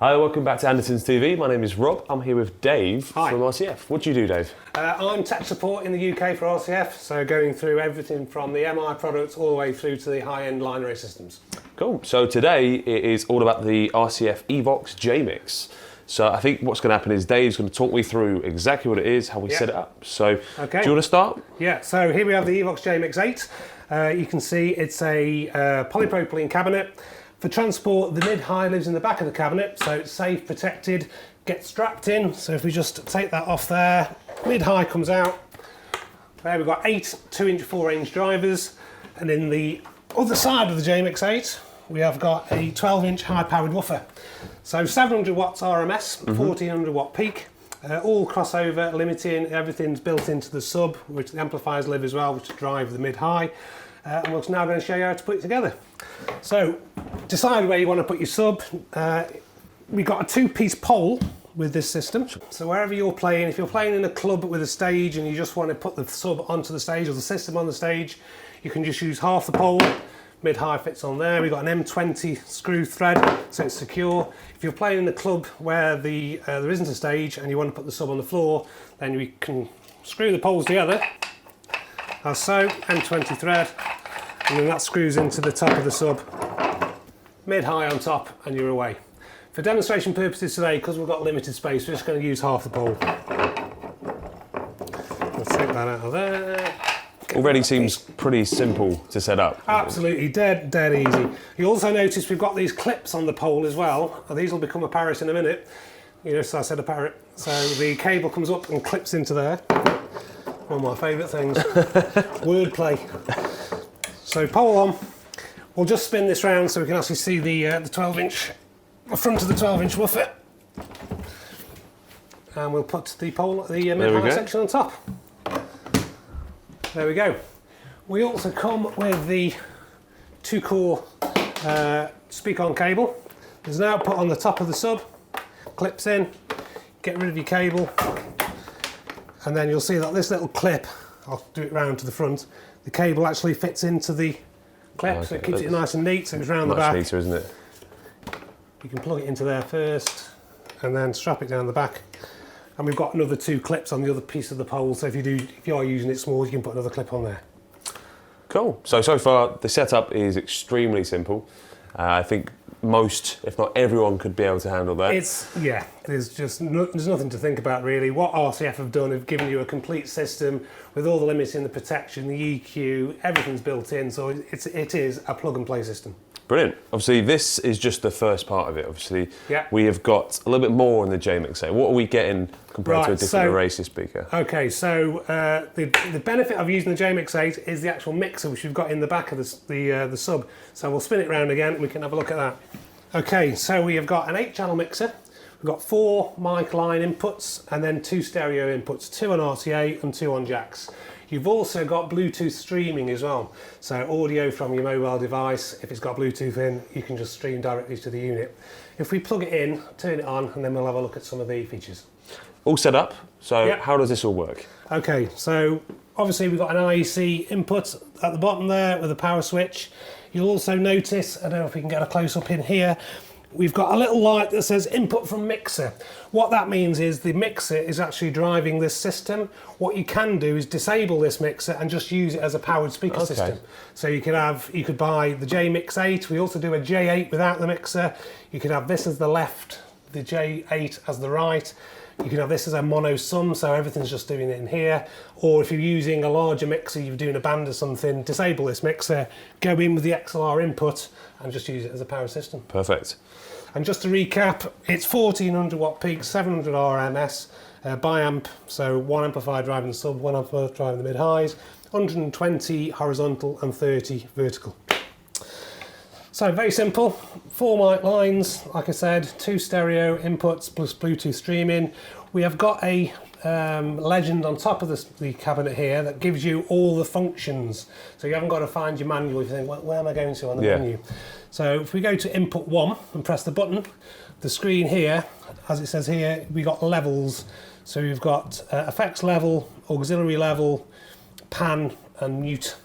Hi, welcome back to Andertons TV. My name is Rob. I'm here with Dave Hi. from RCF. What do you do, Dave? I'm tech support in the UK for RCF, so going through everything from the MI products all the way through to the high-end line array systems. Cool. So today it is all about the RCF EVOX JMIX. So I think what's going to happen is Dave's going to talk me through exactly what it is, how we set it up. So Okay. do you want to start? Yeah, so here we have the EVOX JMIX 8. You can see it's a polypropylene cabinet. For transport, the mid-high lives in the back of the cabinet, so it's safe, protected, gets strapped in. So if we just take that off there, mid-high comes out. There we've got 8 2-inch 4-range drivers, and in the other side of the JMIX 8, we have got a 12-inch high-powered woofer. So 700 watts RMS, 1400 watt peak, all crossover, limiting, everything's built into the sub, which the amplifiers live as well, which drive the mid-high. And we're now going to show you how to put it together. So, decide where you want to put your sub. We've got a 2-piece pole with this system. So wherever you're playing, if you're playing in a club with a stage and you just want to put the sub onto the stage or the system on the stage, you can just use half the pole. Mid-high fits on there. We've got an M20 screw thread, so it's secure. If you're playing in a club where there isn't a stage and you want to put the sub on the floor, then we can screw the poles together, as so, M20 thread, and then that screws into the top of the sub. Mid-high on top, and you're away. For demonstration purposes today, because we've got limited space, we're just going to use half the pole. Let's take that out of there. Already seems pretty simple to set up. Absolutely, dead easy. You also notice we've got these clips on the pole as well. These will become a parrot in a minute. You know, so I said a parrot. So the cable comes up and clips into there. One of my favourite things. Wordplay. So pole on. We'll just spin this round so we can actually see the 12-inch, the front of the 12-inch woofer. And we'll put the pole, the mid-high section on top. There we go. We also come with the 2-core speak-on cable. There's an output on the top of the sub. Clips in. Get rid of your cable. And then you'll see that this little clip, I'll do it round to the front, the cable actually fits into the clip, so it keeps it nice and neat, so it's round the back. Much neater, isn't it? You can plug it into there first, and then strap it down the back. And we've got another 2 clips on the other piece of the pole, so if you are using it small, you can put another clip on there. Cool. So far, the setup is extremely simple. I think most, if not everyone, could be able to handle that. There's nothing to think about really. What RCF have done, have given you a complete system with all the limits in the protection, the EQ, everything's built in, so it is a plug and play system. Brilliant. Obviously, this is just the first part of it. Obviously, we have got a little bit more in the JMIX 8. What are we getting compared to a different Oasis speaker? Okay, so the benefit of using the JMIX 8 is the actual mixer, which we've got in the back of the sub. So we'll spin it round again and we can have a look at that. Okay, so we have got an 8-channel mixer. We've got 4 mic line inputs and then 2 stereo inputs, 2 on RCA and 2 on jacks. You've also got Bluetooth streaming as well. So audio from your mobile device, if it's got Bluetooth in, you can just stream directly to the unit. If we plug it in, turn it on, and then we'll have a look at some of the features. All set up, so how does this all work? Okay, so obviously we've got an IEC input at the bottom there with a power switch. You'll also notice, I don't know if we can get a close-up in here, we've got a little light that says input from mixer. What that means is the mixer is actually driving this system. What you can do is disable this mixer and just use it as a powered speaker system. So you could buy the JMIX 8. We also do a J8 without the mixer. You could have this as the left, the J8 as the right. You can have this as a mono sum, so everything's just doing it in here. Or if you're using a larger mixer, you're doing a band or something, disable this mixer, go in with the XLR input and just use it as a power system. Perfect. And just to recap, it's 1400 watt peak, 700 RMS, bi-amp, so 1 amplifier driving the sub, 1 amplifier driving the mid-highs, 120 horizontal and 30 vertical. So very simple, 4 mic lines, like I said, 2 stereo inputs plus Bluetooth streaming. We have got a legend on top of the cabinet here that gives you all the functions. So you haven't got to find your manual if you think, well, where am I going to on the menu? So if we go to input 1 and press the button, the screen here, as it says here, we got levels. So we've got effects level, auxiliary level, pan and mute.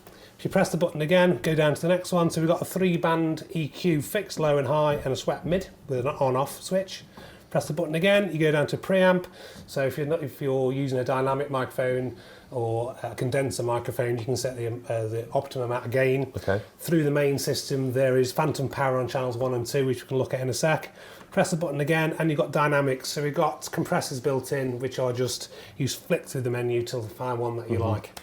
If you press the button again, go down to the next one. So we've got a 3-band EQ fixed low and high and a swept mid with an on-off switch. Press the button again, you go down to preamp. So if you're using a dynamic microphone or a condenser microphone, you can set the optimum amount of gain. Okay. Through the main system, there is phantom power on channels 1 and 2, which we can look at in a sec. Press the button again, and you've got dynamics. So we've got compressors built in, which are just, you flick through the menu till you find one that you like.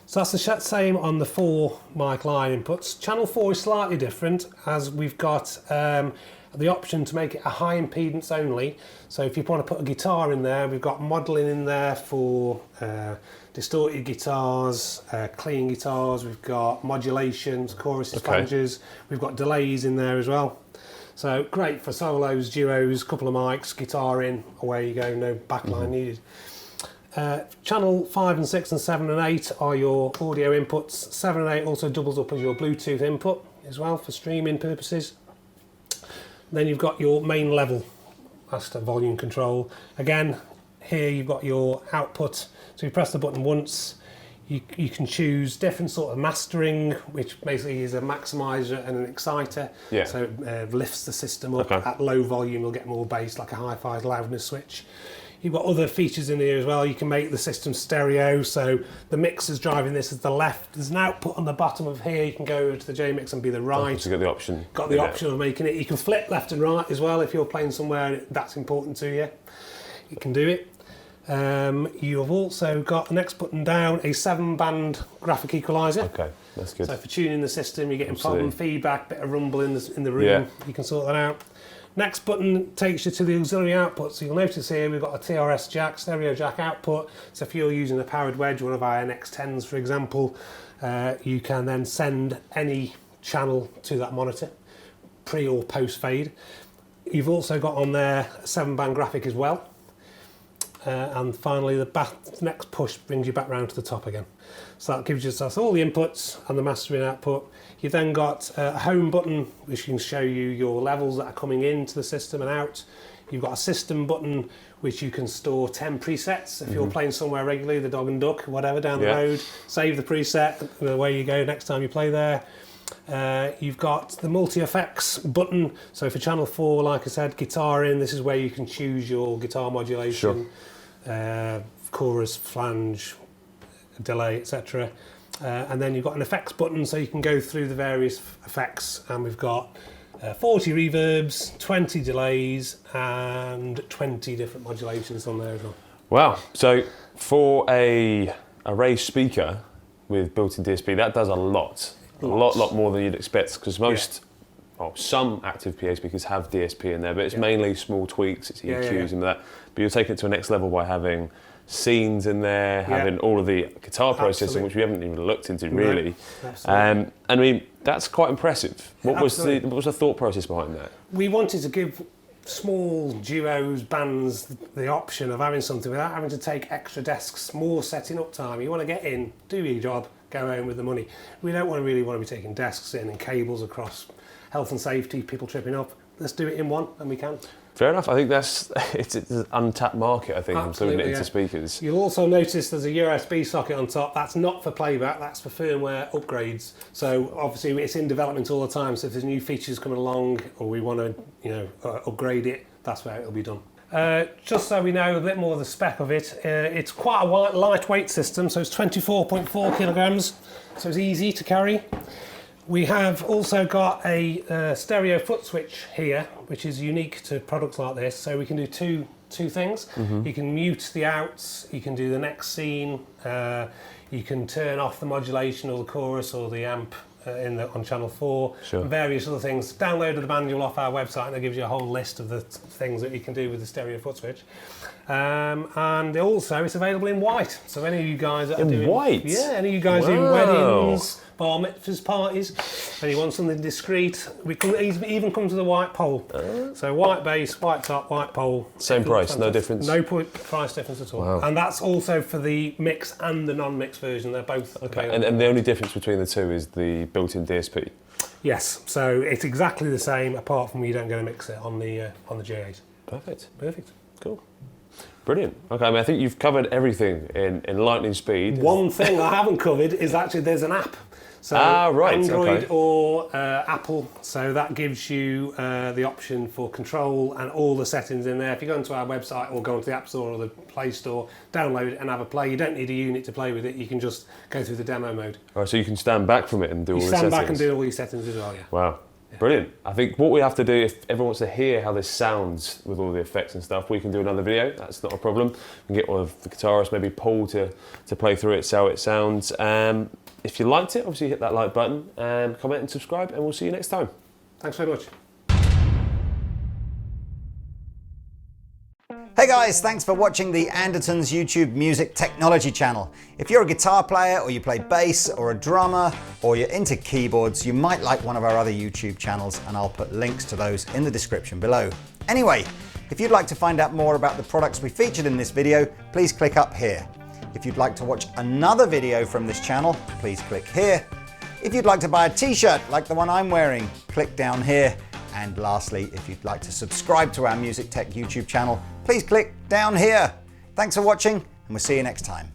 So that's the same on the 4 mic line inputs. Channel 4 is slightly different, as we've got the option to make it a high impedance only. So if you want to put a guitar in there, we've got modelling in there for distorted guitars, clean guitars, we've got modulations, choruses, flanges, we've got delays in there as well. So great for solos, duos, couple of mics, guitar in, away you go, no backline needed. Channel 5 and 6 and 7 and 8 are your audio inputs. 7 and 8 also doubles up as your Bluetooth input as well for streaming purposes. Then you've got your main level, that's the volume control. Again, here you've got your output. So you press the button once, you can choose different sort of mastering, which basically is a maximizer and an exciter. Yeah. So it lifts the system up. At low volume, you'll get more bass, like a hi-fi loudness switch. You've got other features in here as well. You can make the system stereo, so the mixer's driving this as the left. There's an output on the bottom of here. You can go to the JMIX and be the right. So you've got the option. Got the option of making it. You can flip left and right as well if you're playing somewhere that's important to you. You can do it. You've also got the next button down, a 7-band graphic equaliser. Okay, that's good. So for tuning the system, you're getting problem feedback, bit of rumble in the room. You can sort that out. Next button takes you to the auxiliary output. So you'll notice here we've got a TRS jack, stereo jack output. So if you're using a powered wedge, one of our NX10s for example, you can then send any channel to that monitor, pre or post fade. You've also got on there a 7-band graphic as well. And finally the next push brings you back round to the top again. So that gives you all the inputs and the mastering output. You've then got a home button which can show you your levels that are coming into the system and out. You've got a system button which you can store 10 presets. If you're playing somewhere regularly, the dog and duck, whatever, down the road, save the preset and away you go next time you play there. You've got the multi-effects button. So for channel 4, like I said, guitar in, this is where you can choose your guitar modulation, chorus, flange, delay, etc. And then you've got an effects button, so you can go through the various effects, and we've got 40 reverbs, 20 delays, and 20 different modulations on there as well. Wow, so for a raised speaker with built-in DSP, that does a lot more than you'd expect, because some active PA speakers have DSP in there, but it's mainly small tweaks, it's EQs and that. But you're taking it to a next level by having scenes in there, having all of the guitar processing, which we haven't even looked into really. And I mean, that's quite impressive. What was the thought process behind that? We wanted to give small duos, bands, the option of having something without having to take extra desks, more setting up time. You want to get in, do your job, go home with the money. We don't really want to be taking desks in and cables across, health and safety, people tripping up. Let's do it in one, and we can. Fair enough. I think it's an untapped market, I think, including it into speakers. You'll also notice there's a USB socket on top. That's not for playback, that's for firmware upgrades. So obviously it's in development all the time, so if there's new features coming along or we want to upgrade it, that's where it'll be done. Just so we know a bit more of the spec of it, it's quite a lightweight system, so it's 24.4 kilograms, so it's easy to carry. We have also got a stereo foot switch here, which is unique to products like this. So we can do two things. You can mute the outs, you can do the next scene, you can turn off the modulation or the chorus or the amp on channel 4, and various other things. Download the manual off our website and it gives you a whole list of the things that you can do with the stereo foot switch. And also it's available in white. So any of you guys that are doing white? Yeah, any of you guys doing weddings, bar mitzvahs, parties, and you want something discreet, we can even come to the white pole. So white base, white top, white pole. Same price, no difference? No price difference at all. Wow. And that's also for the mix and the non-mix version. They're both available. And the only difference between the two is the built-in DSP? Yes, so it's exactly the same, apart from you don't get to mix it on the J8. Perfect. Cool. Brilliant. Okay, I mean, I think you've covered everything in lightning speed. One thing I haven't covered is actually there's an app. So right, Android okay. or Apple. So that gives you the option for control and all the settings in there. If you go onto our website or go onto the App Store or the Play Store, download it and have a play. You don't need a unit to play with it. You can just go through the demo mode. All right, so you can stand back from it and do all the settings. Stand back and do all your settings as well, yeah. Wow. Brilliant. I think what we have to do, if everyone wants to hear how this sounds with all the effects and stuff, we can do another video. That's not a problem. We can get one of the guitarists, maybe Paul, to play through it, see how it sounds. If you liked it, obviously hit that like button and comment and subscribe, and we'll see you next time. Thanks very much. Hey guys, thanks for watching the Andertons YouTube music technology channel. If you're a guitar player or you play bass or a drummer or you're into keyboards, you might like one of our other YouTube channels, and I'll put links to those in the description below. Anyway, if you'd like to find out more about the products we featured in this video, please click up here. If you'd like to watch another video from this channel, please click here. If you'd like to buy a t-shirt like the one I'm wearing, click down here. And lastly, if you'd like to subscribe to our Music Tech YouTube channel, please click down here. Thanks for watching, and we'll see you next time.